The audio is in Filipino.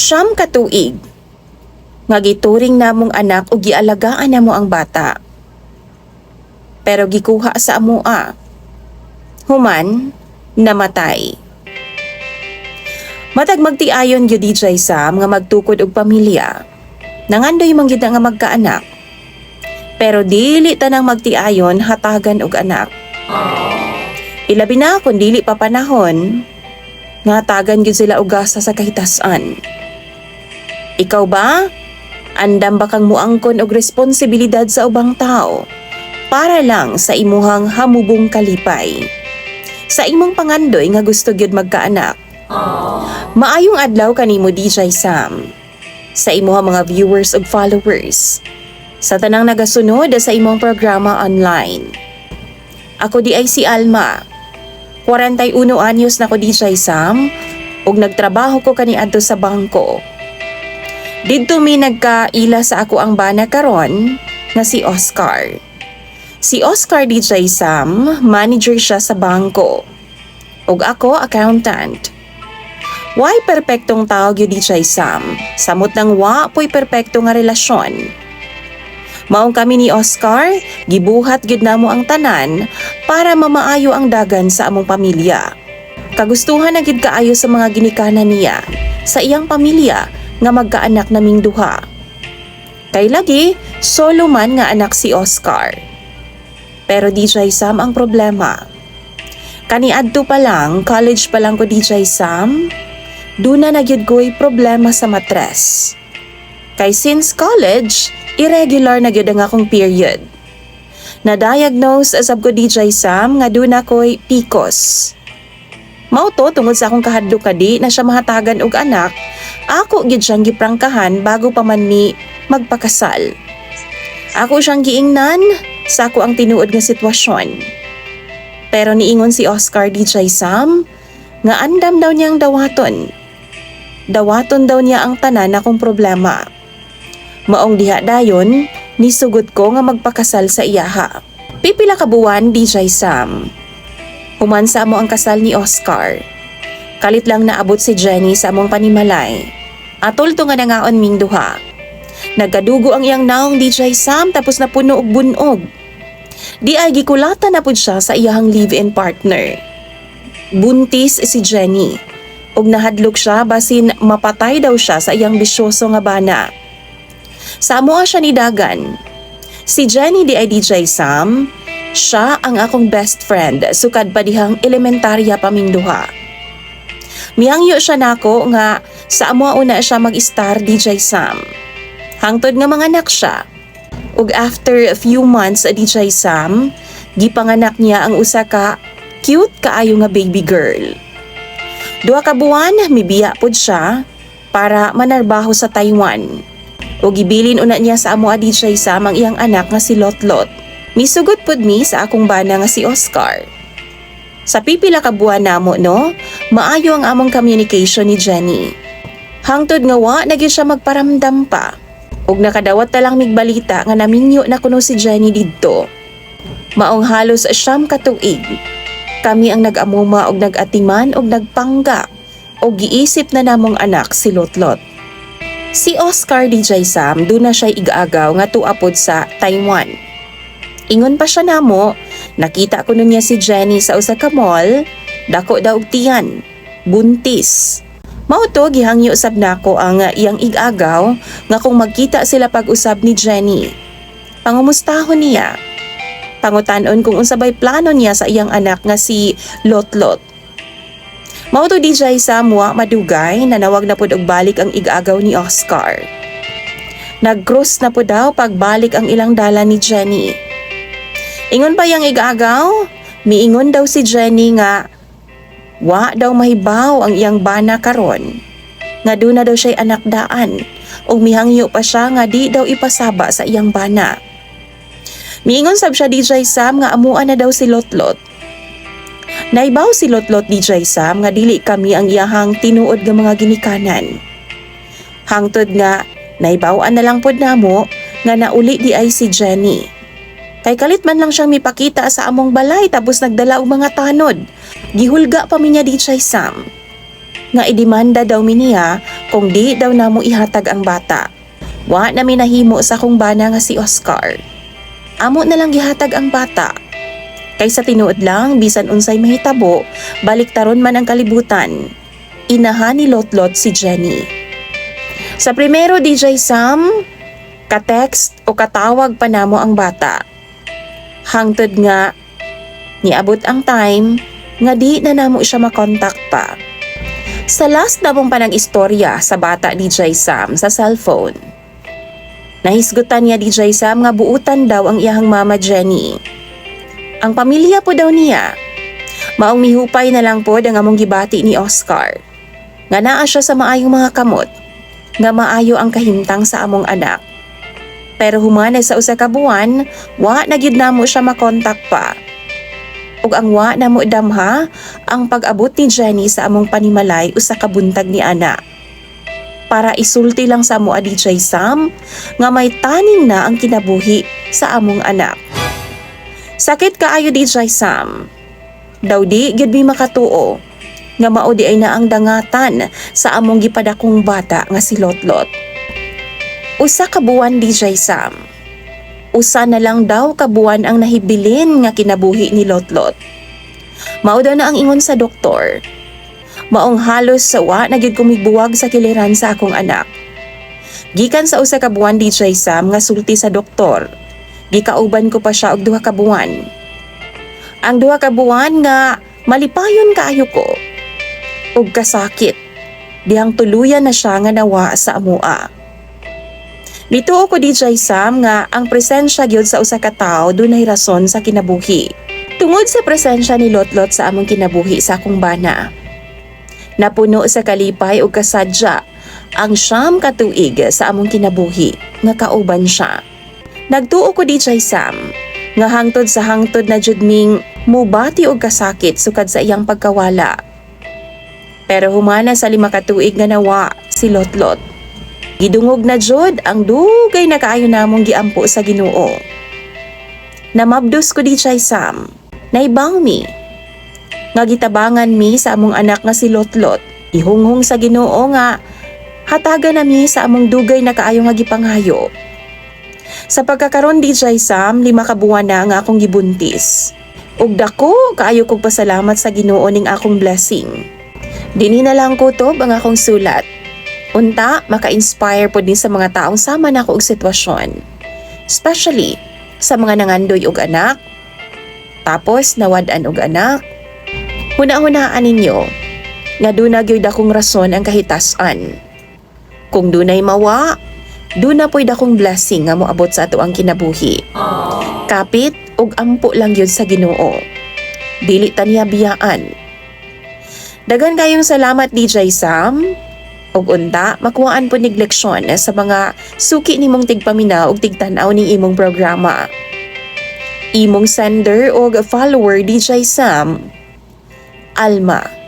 Siyam ka tuig nga gituring namong anak ug gialagaan namo ang bata. Pero gikuha sa amoa. Human namatay. Matag magtiayon gyud DJ Sam nga magtukod og pamilya. Nangandoy man gyud nga magkaanak. Pero dili tanang magtiayon hatagan og anak. Ilabi na kung dili pa panahon nga hatagan gyud sila og gasa sa kahitasan. Ikaw ba? Andam ba kang muangkon og responsibilidad sa ubang tao para lang sa imuhang hamubong kalipay? Sa imong pangandoy nga gusto gyud magkaanak. Maayong adlaw kanimo DJ Sam. Sa imong mga viewers ug followers. Sa tanang nagasunod sa imong programa online. Ako di ay si Alma. 41 anyos na ko DJ Sam ug nagtrabaho ko kaniadto sa bangko. Didto mi nagkaila sa ako ang bana karon nga si Oscar. Si Oscar DJ Sam, manager siya sa bangko. Ug ako accountant. Why perpektong tao gyud DJ Sam? Samot nang wa po'y perpekto nga relasyon. Maong kami ni Oscar, gibuhat gyud namo ang tanan para mamaayo ang dagan sa among pamilya. Kagustuhan na gyud kaayo sa mga ginikanan niya sa iyang pamilya nga magkaanak naming duha. Kay lagi, solo man nga anak si Oscar. Pero DJ Sam ang problema. Kaniadto pa lang, college pa lang ko DJ Sam, duna na gyud ko'y problema sa matres. Kay since college, irregular na gyud ang akong period. Na-diagnose asab ko DJ Sam nga duna ko'y PCOS. Mao to tungod sa akong kahadlok kadi na siya mahatagan og anak, ako gyud siyang giprangkahan bago pa man mi magpakasal. Ako siyang giingnan sa ako ang tinuod nga sitwasyon. Pero niingon si Oscar DJ Sam nga andam daw niyang dawaton. Dawaton daw niya ang tanan akong problema. Maong diha dayon, nisugot ko nga magpakasal sa iyaha. Pipila ka buwan DJ Sam. Human sa amo ang kasal ni Oscar. Kalit lang naabot si Jenny sa among panimalay. Atol to nga nangaon ming duha. Nagkadugo ang iyang naong DJ Sam tapos napuno og bunog. Di ay gikulatan na pud siya sa iyahang live-in partner. Buntis si Jenny. Ug nahadlok siya basin mapatay daw siya sa iyang bisyoso nga bana. Sa amoa siya nidagan. Si Jenny di ay DJ Sam. Siya ang akong best friend, sukad pa dihang elementarya paming duha. Mihangyo siya nako nga sa amo una siya mag-star DJ Sam. Hangtod nga mga anak siya. Ug after a few months DJ Sam, gipanganak niya ang usa ka cute kaayo nga baby girl. 2 ka buwan mibiya pod siya para manarbaho sa Taiwan. Ug gibilin una niya sa amo DJ Sam ang iyang anak nga si Lotlot. Misugot pod mi sa akong bana nga si Oscar. Sa pipila ka buwan namo no, maayo ang among communication ni Jenny. Hangtod nga wa na gyud siya magparamdam pa. Ug nakadawat ta lang migbalita nga naminyo na kuno si Jenny didto. Maong halos 9 ka tuig. Kami ang nag-amuma og nag-atiman og nagpangga og giisip na namong anak si Lotlot. Si Oscar DJ Sam duna siya igaagaw nga tuapod sa Taiwan. Ingon pa siya namo, nakita ko nun niya si Jenny sa usa ka mall, dako daw og tiyan, buntis. Mao to gihangyo sab nako ang iyang igagaw nga kung magkita sila pag-usab ni Jenny. Pangumustahon niya. Pangutan-on kung unsabay plano niya sa iyang anak nga si Lotlot. Mao to DJ Sam wa madugay na nawag na pud og balik ang igagaw ni Oscar. Nag-cross na po daw pagbalik ang ilang dala ni Jenny. Ingon pa yang igagaw, miingon daw si Jenny nga wa daw mahibaw ang iyang bana karon. Nga duna daw siya'y anak daan o mihangyo pa siya nga di daw ipasaba sa iyang bana. Miingon sab siya DJ Sam nga amuan na daw si Lotlot. Naibaw si Lotlot DJ Sam nga dili kami ang iyahang tinuod nga mga ginikanan. Hangtod nga naibawan na lang pod namo nga nauli di ay si Jenny. Kay kalit man lang siyang mipakita sa among balay tapos nagdala og mga tanod. Gihulga pa mi niya DJ Sam. nga idemanda daw mi niya kung di daw namo ihatag ang bata. Wa na minahimo sa akong bana nga si Oscar. Amo na lang gihatag ang bata. Kaysa tinuod lang bisan unsay mahitabo, baliktaron man ang kalibutan. Inahan ni Lotlot si Jenny. Sa primero DJ Sam, ka-text o katawag pa namo ang bata. Hangtod nga niabot ang time nga di na namo siya makontak pa. Sa last na mong panag-istorya sa bata DJ Sam sa cellphone. Nahisgutan niya DJ Sam nga buutan daw ang iyahang mama Jenny. Ang pamilya po daw niya. Maong mihupay na lang po ang among gibati ni Oscar. Nga naa siya sa maayong mga kamot. Nga maayo ang kahimtang sa among anak. Pero humanay sa usa ka buwan, wa na gyud namo siya makontak pa. Ug ang wa namo damha ang pag-abot ni Jenny sa among panimalay usa ka buntag ni ana. Para isulti lang sa amo DJ Sam nga may taning na ang kinabuhi sa among anak. Sakit kaayo DJ Sam. Daw di gyud mi makatuo nga mao di ay na ang dangatan sa among gipadakong bata nga si Lotlot. Usa ka buwan DJ Sam. Usa na lang daw kabuan ang nahibilin nga kinabuhi ni Lotlot. Mao daw na ang ingon sa doktor. Maong halos sa wa na gyud kumigbuwag sa kiliran sa akong anak. Gikan sa usa ka buwan DJ Sam nga sulti sa doktor. Gikauban ko pa siya og 2 ka buwan. Ang 2 ka buwan nga malipayon kaayo ko. Ug kasakit. Dihang tuluyan na siya nga nawa sa amua. Bituo ko DJ Sam nga ang presensya gyud sa usa ka tawo dunay rason sa kinabuhi. Tungod sa presensya ni Lotlot sa among kinabuhi sa akong bana. Napuno sa kalipay ug kasadya ang 9 ka tuig sa among kinabuhi nga kauban siya. Nagtuo ko DJ Sam nga hangtod sa hangtod na jud ming mubati og kasakit sukad sa iyang pagkawala. Pero humana sa 5 ka tuig nga nawa si Lotlot. Gidungog na jud ang dugay na kaayo namong giampo sa Ginoo. Namabdos ko DJ Sam. Naibaw mi. Nga gitabangan mi sa among anak nga si Lotlot. Ihunghong sa Ginoo nga hatagan na mi sa among dugay na kaayo nga gipangayo. Sa pagkakaron DJ Sam, 5 ka buwan na nga akong gibuntis. Ug dako kaayo kog pasalamat sa Ginoo ning akong blessing. Dinhi na lang kutob ang akong sulat. Unta, maka-inspire po din sa mga taong sama na ako og sitwasyon. Especially sa mga nangandoy og anak, tapos nawad-an og anak. Huna-hunaan ninyo, nga duna gyud akong rason ang kahitasan. Kung dunay mawa, duna po'y dakong blessing nga moabot sa ato ang kinabuhi. Kapit og ampo lang gyud sa Ginoo. Dili ta niya biyaan. Dagan kayong salamat DJ Sam. Og unta, makuhaan po nig leksyon sa mga suki nimong tigpaminaw og tigtanaw ning imong programa. Imong sender og follower DJ Sam, Alma.